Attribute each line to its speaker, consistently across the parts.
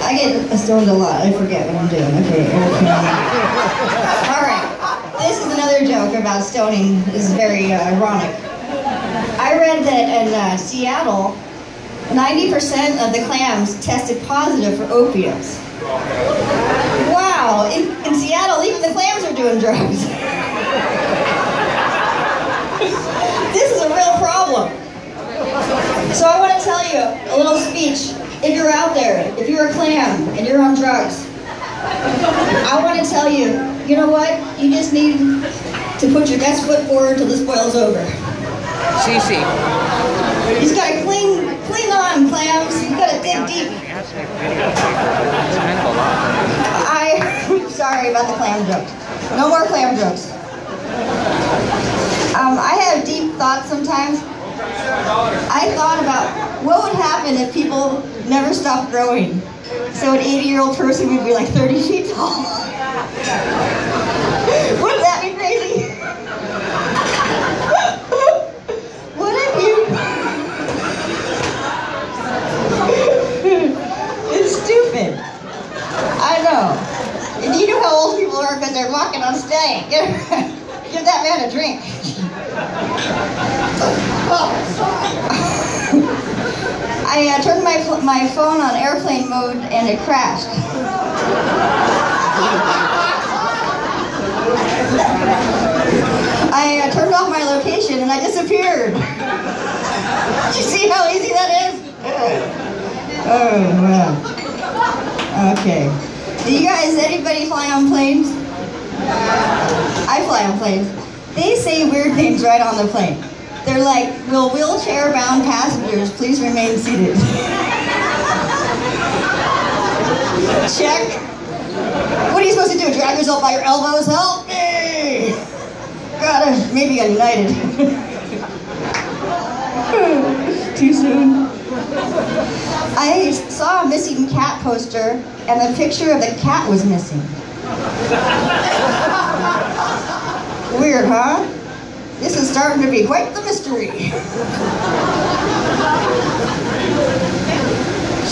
Speaker 1: I get stoned a lot. I forget what I'm doing. Okay. All right. This is another joke about stoning. This is very ironic. I read that in Seattle, 90% of the clams tested positive for opiates. Wow. In Seattle, even the clams are doing drugs. This is a real problem. So I want to tell you a little speech. If you're out there, if you're a clam and you're on drugs, I want to tell you, you know what? You just need to put your best foot forward till this boils over.
Speaker 2: Cece.
Speaker 1: You just got to cling on, clams. You got to dig deep. I'm sorry about the clam jokes. No more clam jokes. I have deep thoughts sometimes. I thought about what would happen if people never stopped growing. So an 80-year-old person would be like 30 feet tall. Wouldn't that be crazy? What if you... It's stupid. I know. And you know how old people are because they're walking on stage. Give that man a drink. I turned my phone on airplane mode and it crashed. I turned off my location and I disappeared. Did you see how easy that is? Oh, wow. Okay. Do you guys, anybody fly on planes? I fly on planes. They say weird things right on the plane. They're like, will wheelchair-bound passengers please remain seated? Check. What are you supposed to do? Drag yourself by your elbows? Help me! God, maybe on United. Too soon. I saw a missing cat poster, and the picture of the cat was missing. Weird, huh? This is starting to be quite the mystery.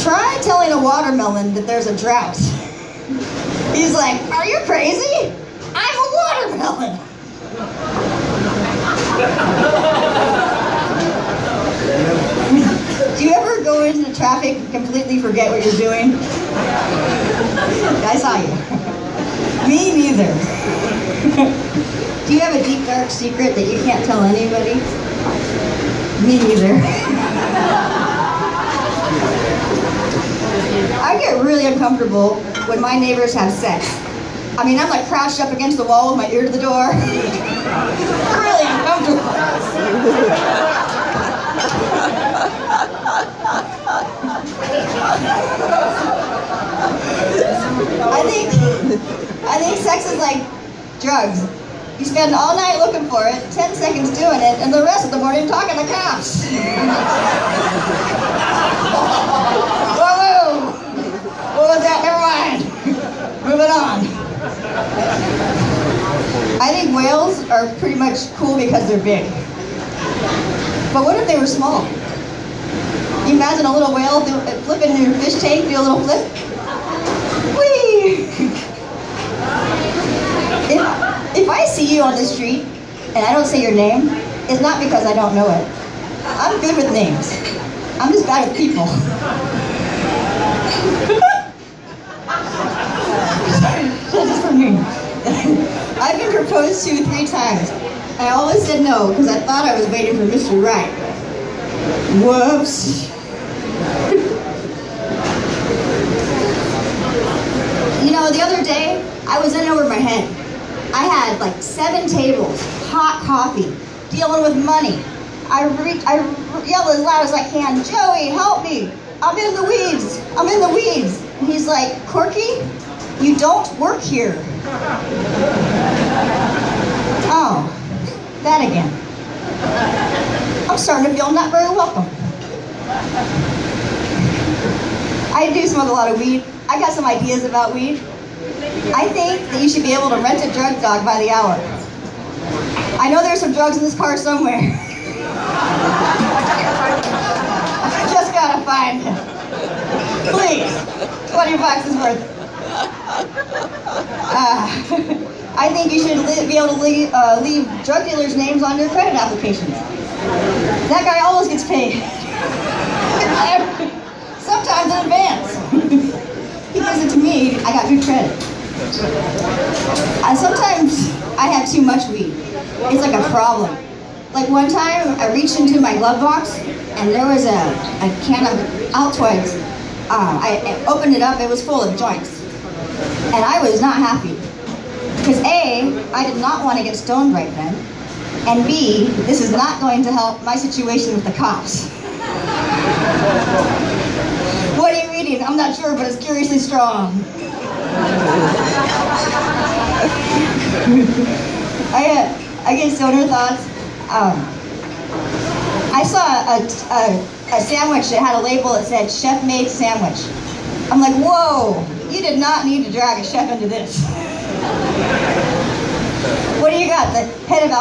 Speaker 1: Try telling a watermelon that there's a drought. He's like, are you crazy? I'm a watermelon. Do you ever go into traffic and completely forget what you're doing? I saw you. Me neither. Do you have a deep, dark secret that you can't tell anybody? Me neither. I get really uncomfortable when my neighbors have sex. I mean, I'm like crouched up against the wall with my ear to the door. Really uncomfortable. I think sex is like drugs. You spend all night looking for it, 10 seconds doing it, and the rest of the morning talking to cops. Whoa! What was that? Never mind. Moving on. I think whales are pretty much cool because they're big. But what if they were small? You imagine a little whale flipping in your fish tank, do a little flip? Whee! If I see you on the street and I don't say your name, it's not because I don't know it. I'm good with names. I'm just bad with people. That's for me. I've been proposed to 3 times. I always said no because I thought I was waiting for Mr. Right. Whoops. You know, the other day, I was in over my head. I had like 7 tables, hot coffee, dealing with money. I yelled as loud as I can, Joey, help me. I'm in the weeds. I'm in the weeds. And he's like, Corky, you don't work here. Oh, that again. I'm starting to feel not very welcome. I do smoke a lot of weed. I got some ideas about weed. I think that you should be able to rent a drug dog by the hour. I know there's some drugs in this car somewhere. find him. Please, $20 is worth it. I think you should be able to leave drug dealers' names on your credit applications. That guy always gets paid. Sometimes in advance. He gives it to me, I got good credit. Sometimes I have too much weed. It's like a problem. Like one time, I reached into my glove box, and there was a can of Altoids. I opened it up, it was full of joints. And I was not happy. Because A, I did not want to get stoned right then. And B, this is not going to help my situation with the cops. What are you reading? I'm not sure, but it's curiously strong. I get stoner thoughts. I saw a sandwich that had a label that said chef-made sandwich. I'm like, whoa, you did not need to drag a chef into this. What do you got? The head of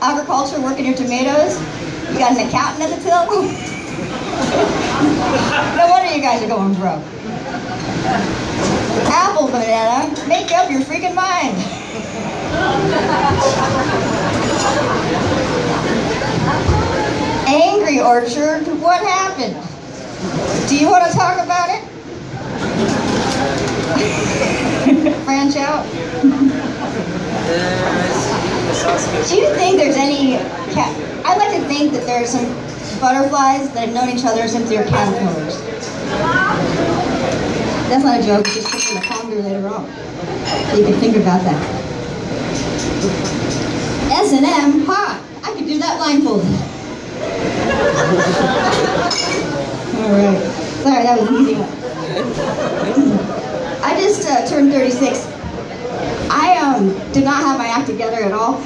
Speaker 1: agriculture working your tomatoes? You got an accountant at the till? No wonder you guys are going broke. Apple banana, make up your freaking mind. Angry orchard, what happened? Do you want to talk about it? Branch out? Do you think there's any I like to think that there's some butterflies that have known each other since they were caterpillars. That's not a joke, it's just something to ponder later on. So you can think about that. S&M, ha! I could do that blindfolded. Alright. Sorry, that was an easy one. I just turned 36. I did not have my act together at all.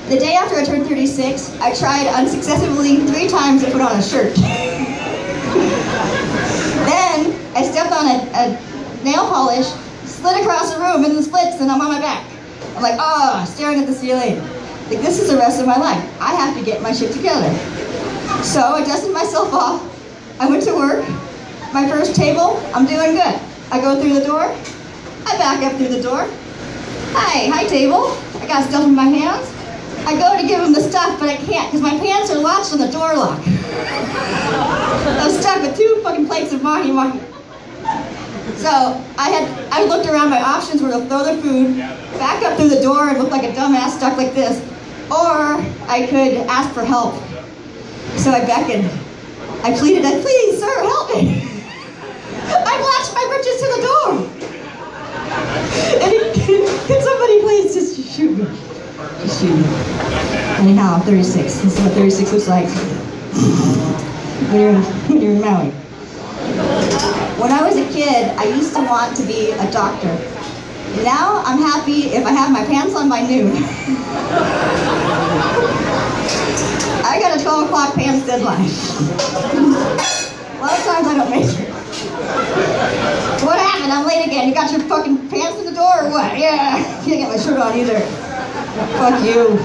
Speaker 1: The day after I turned 36, I tried unsuccessfully 3 times to put on a shirt. Then, I stepped on a nail polish, slid across the room in the splits, and I'm on my back. I'm like, staring at the ceiling. Like, this is the rest of my life. I have to get my shit together. So I dusted myself off. I went to work. My first table, I'm doing good. I go through the door. I back up through the door. Hi table. I got stuff in my hands. I go to give him the stuff, but I can't because my pants are latched on the door lock. I'm stuck with 2 fucking plates of mahi-mahi. So I looked around, my options were to throw the food, back up through the door and look like a dumbass stuck like this, or I could ask for help. So I beckoned. I pleaded, please, sir, help me. I've latched my britches to the door. And can somebody please just shoot me? Just shoot me. Anyhow, I'm 36. This is what 36 looks like when you're in Maui. When I was a kid, I used to want to be a doctor. Now, I'm happy if I have my pants on by noon. I got a 12 o'clock pants deadline. A lot of times I don't make it. What happened? I'm late again. You got your fucking pants in the door or what? Yeah, can't get my shirt on either. Fuck you.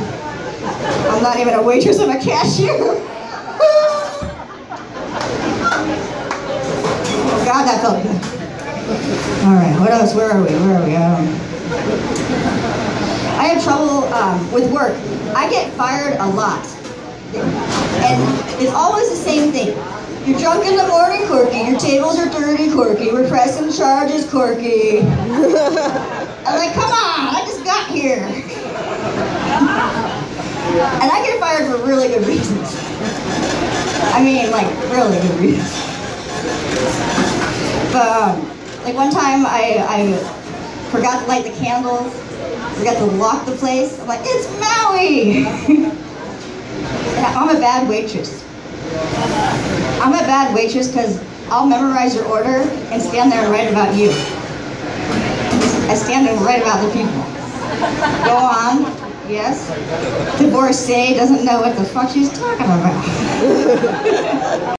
Speaker 1: I'm not even a waitress, I'm a cashier. Oh God, that felt good. All right, what else? Where are we? I have trouble with work. I get fired a lot. And it's always the same thing. You're drunk in the morning, Corky. Your tables are dirty, Corky. We're pressing charges, Corky. I'm like, come on, I just got here. And I get fired for really good reasons. I mean, like, really good reasons. But, like one time I forgot to light the candles, forgot to lock the place. I'm like, it's Maui! And I'm a bad waitress. I'm a bad waitress because I'll memorize your order and stand there and write about you. I stand and write about the people. Go on. Yes? Divorcee doesn't know what the fuck she's talking about.